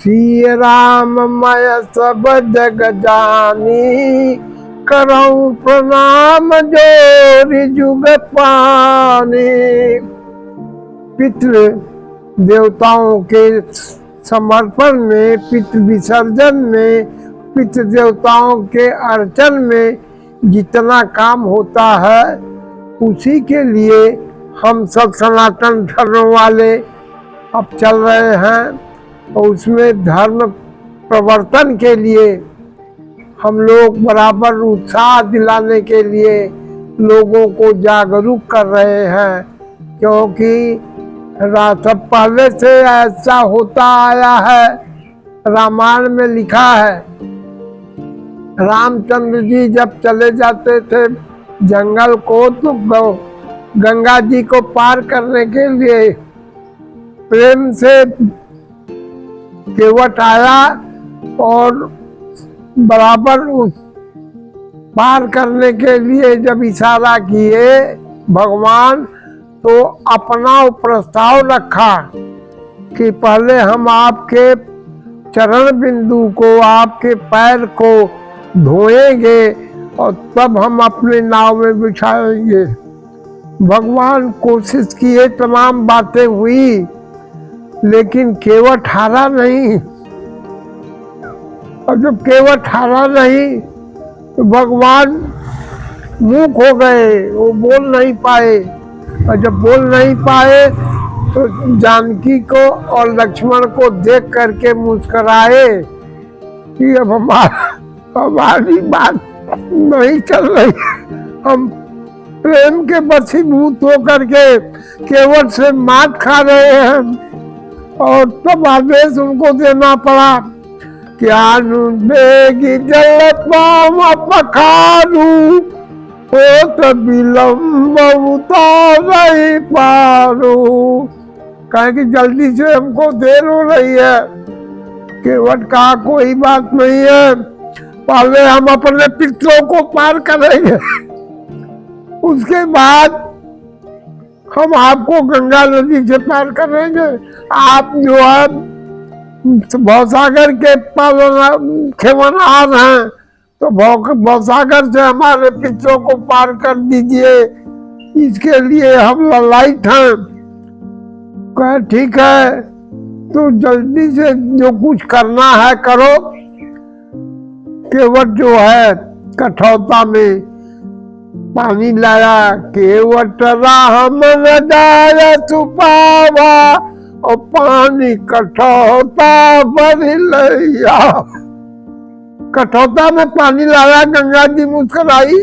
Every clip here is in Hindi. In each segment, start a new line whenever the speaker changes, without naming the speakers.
सिय राम मैं सब जग जानी, करऊं प्रणाम जोरि जुग पानी। पितृ देवताओं के समर्पण में, पितृ विसर्जन में, पितृ देवताओं के अर्चन में जितना काम होता है, उसी के लिए हम सब सनातन धर्म वाले अब चल रहे हैं। और उसमें धर्म प्रवर्तन के लिए हम लोग बराबर उत्साह दिलाने के लिए लोगों को जागरूक कर रहे हैं, क्योंकि सब पहले से ऐसा होता आया है। रामायण में लिखा है, रामचंद्र जी जब चले जाते थे जंगल को, तो गंगा जी को पार करने के लिए प्रेम से केवट आया और बराबर उस पार करने के लिए जब इशारा किए भगवान, तो अपना प्रस्ताव रखा कि पहले हम आपके चरण बिंदु को, आपके पैर को धोएंगे और तब हम अपने नाव में बिछाएंगे। भगवान कोशिश किए, तमाम बातें हुई, लेकिन केवट हारा नहीं। और जब केवट हारा नहीं तो भगवान मूक हो गए, वो बोल नहीं पाए। और जब बोल नहीं पाए तो जानकी को और लक्ष्मण को देख करके मुस्कुराए कि अब हमारी बात नहीं चल रही, हम प्रेम के वशीभूत होकर के केवट से मात खा रहे हैं। और तब आदेश उनको देना पड़ा कि अनुदेगी जल पाम पखारू, हो तो विलम्ब उतार पारू। कहे कि जल्दी से हमको देर हो रही है। केवट कहा कोई बात नहीं है, पहले हम अपने पितरों को पार करेंगे, उसके बाद हम आपको गंगा नदी से पार करेंगे। आप जो है भवसागर के खेवनहार हैं, तो भवसागर से हमारे पितरों को पार कर दीजिए, इसके लिए हम ललायित हैं। कहे ठीक है, तो जल्दी से जो कुछ करना है करो। केवट जो है कठौता में पानी लाया, केवट राम न छुपावा, और पानी कठौता भर लिया। कठौता में पानी लाया, गंगा जी मुस्कुराई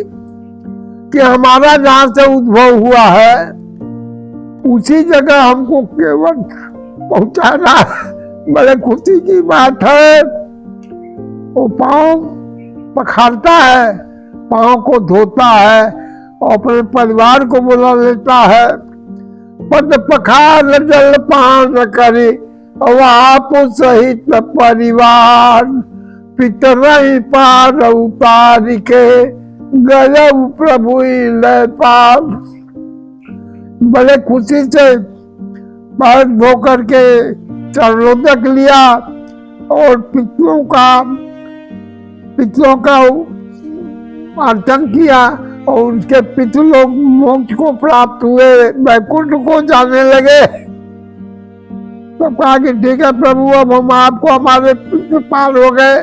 कि हमारा जहां से उद्भव हुआ है उसी जगह हमको केवट पहुंचाना, बड़े खुशी की बात है। वो पाँव पखारता है, पाँव को धोता है और अपने परिवार को बुला लेता है। पद पखार जल पान करे और आप सहित परिवार, पितर पार उतार के गजब प्रभु ले पार। बड़े खुशी से पैर धो करके चरणोदक लिया और पितरों का अर्चन किया, और उसके पितृ लोग मोक्ष को प्राप्त हुए, वैकुंठ को जाने लगे। तो कहा कि ठीक है प्रभु, अब हम आपको हमारे पितृ पार हो गए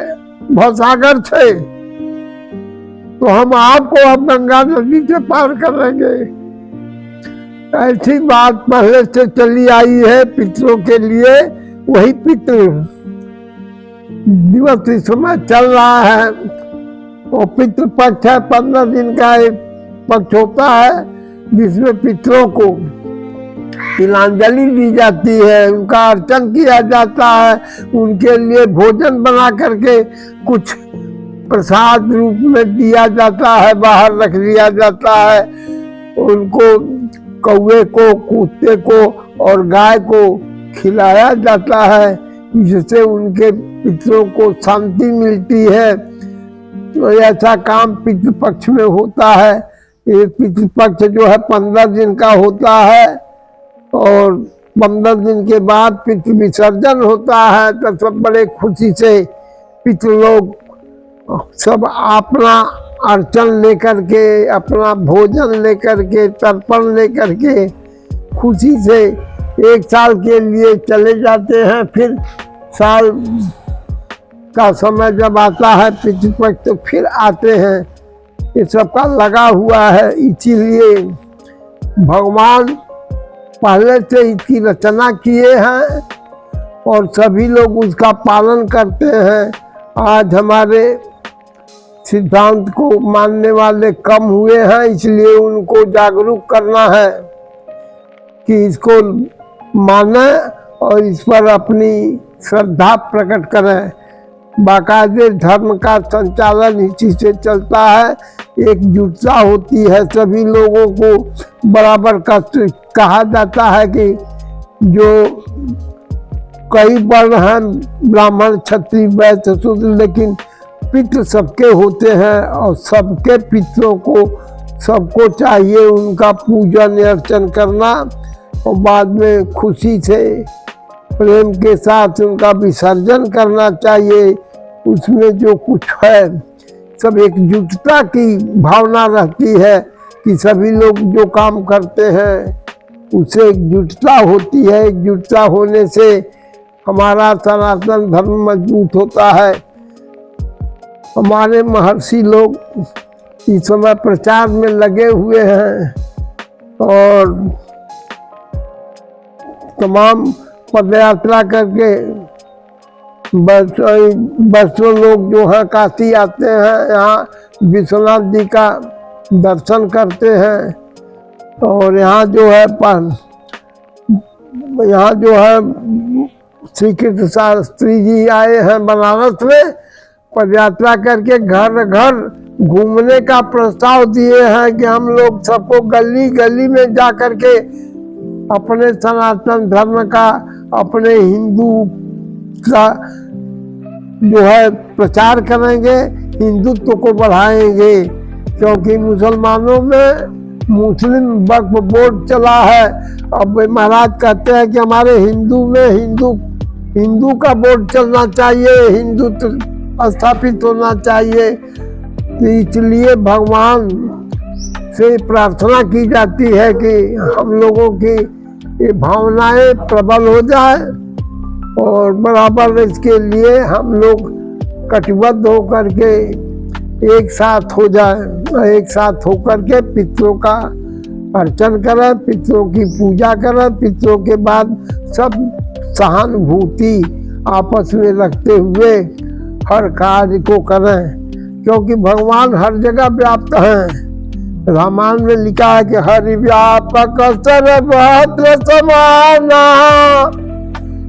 भवसागर से, तो हम आपको अब गंगा नदी से पार करेंगे। ऐसी बात पहले से चली आई है पितरों के लिए। वही पितृ दिवस इस समय चल रहा है। वो पितृ पक्ष है, 15 दिन का एक पक्ष होता है जिसमें पितरों को तिलांजलि दी जाती है, उनका अर्चन किया जाता है, उनके लिए भोजन बना करके कुछ प्रसाद रूप में दिया जाता है, बाहर रख दिया जाता है। उनको कौवे को, कुत्ते को और गाय को खिलाया जाता है, जिससे उनके पितरों को शांति मिलती है। तो ऐसा काम पितृपक्ष में होता है। ये पितृपक्ष जो है 15 दिन का होता है और 15 दिन के बाद पितृ विसर्जन होता है, तो सब बड़े खुशी से पितृ लोग सब अपना अर्चन लेकर के, अपना भोजन लेकर के, तर्पण लेकर के खुशी से 1 साल के लिए चले जाते हैं। फिर साल का समय जब आता है पितृपक्ष, तो फिर आते हैं। ये सबका लगा हुआ है। इसीलिए भगवान पहले से इसकी रचना किए हैं और सभी लोग उसका पालन करते हैं। आज हमारे सिद्धांत को मानने वाले कम हुए हैं, इसलिए उनको जागरूक करना है कि इसको माने और इस पर अपनी श्रद्धा प्रकट करें। बाकायदे धर्म का संचालन इसी से चलता है। एकजुटता होती है, सभी लोगों को बराबर का कहा जाता है कि जो कई वर्ण हैं, ब्राह्मण, क्षत्रिय, वैश्य, शूद्र, लेकिन पितृ सबके होते हैं और सबके पितरों को सबको चाहिए उनका पूजन अर्चन करना और बाद में खुशी से प्रेम के साथ उनका विसर्जन करना चाहिए। उसमें जो कुछ है सब एकजुटता की भावना रहती है कि सभी लोग जो काम करते हैं उससे एकजुटता होती है। एकजुटता होने से हमारा सनातन धर्म मजबूत होता है। हमारे महर्षि लोग इस समय प्रचार में लगे हुए हैं और तमाम पदयात्रा करके बरसों लोग जो है काशी आते हैं, यहाँ विश्वनाथ जी का दर्शन करते हैं। और यहाँ जो है श्री कृष्ण शास्त्री जी आए हैं बनारस में, पदयात्रा करके घर घर घूमने का प्रस्ताव दिए हैं कि हम लोग सबको गली गली में जा कर के अपने सनातन धर्म का, अपने हिंदू का जो है प्रचार करेंगे, हिंदुत्व को बढ़ाएंगे। क्योंकि मुसलमानों में मुस्लिम वक्फ बोर्ड चला है। अब महाराज कहते हैं कि हमारे हिंदू में हिंदू का बोर्ड चलना चाहिए, हिंदुत्व स्थापित होना चाहिए। तो इसलिए भगवान से प्रार्थना की जाती है कि हम लोगों की ये भावनाएं प्रबल हो जाए और बराबर इसके लिए हम लोग कटिबद्ध होकर के एक साथ हो जाए, एक साथ होकर के पितरों का अर्चन करें, पितरों की पूजा करें। पितरों के बाद सब सहानुभूति आपस में रखते हुए हर कार्य को करें, क्योंकि भगवान हर जगह व्याप्त हैं। रामायण में लिखा है कि हरि व्यापक सर्वत्र समाना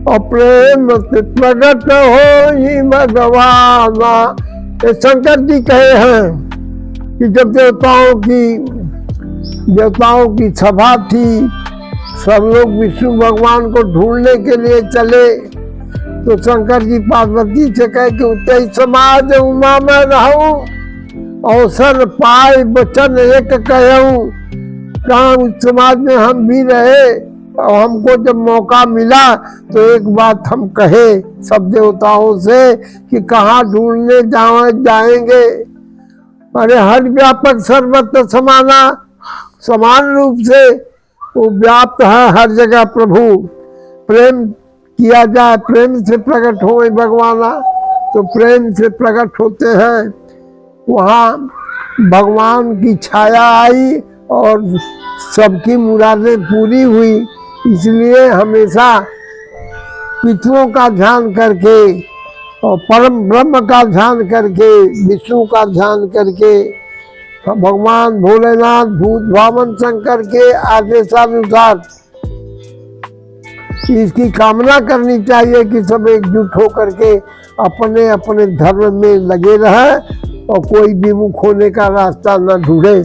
और प्रेम से प्रकट हो ही भगवाना। ये शंकर जी कहे हैं कि जब देवताओं की सभा थी, सब लोग विष्णु भगवान को ढूंढने के लिए चले, तो शंकर जी पार्वती से कहे कि उतई समाज उमा में रहूं, अवसर पाए वचन एक कहूं। कहाँ उस समाज में हम भी रहे और हमको जब मौका मिला तो एक बात हम कहे सब देवताओं से कि कहाँ ढूंढने जाएंगे। अरे हर व्यापक सर्वत्र समाना, समान रूप से वो व्याप्त है हर जगह। प्रभु प्रेम किया जाए, प्रेम से प्रकट हो भगवाना, तो प्रेम से प्रकट होते हैं। वहाँ भगवान की छाया आई और सबकी मुरादें पूरी हुई। इसलिए हमेशा पितरों का ध्यान करके और परम ब्रह्म का ध्यान करके, विष्णु का ध्यान करके, भगवान भोलेनाथ भूत भावन शंकर के आदेशानुसार इसकी कामना करनी चाहिए कि सब एकजुट होकर के अपने अपने धर्म में लगे रहे और कोई विमुख होने का रास्ता न ढूंढे।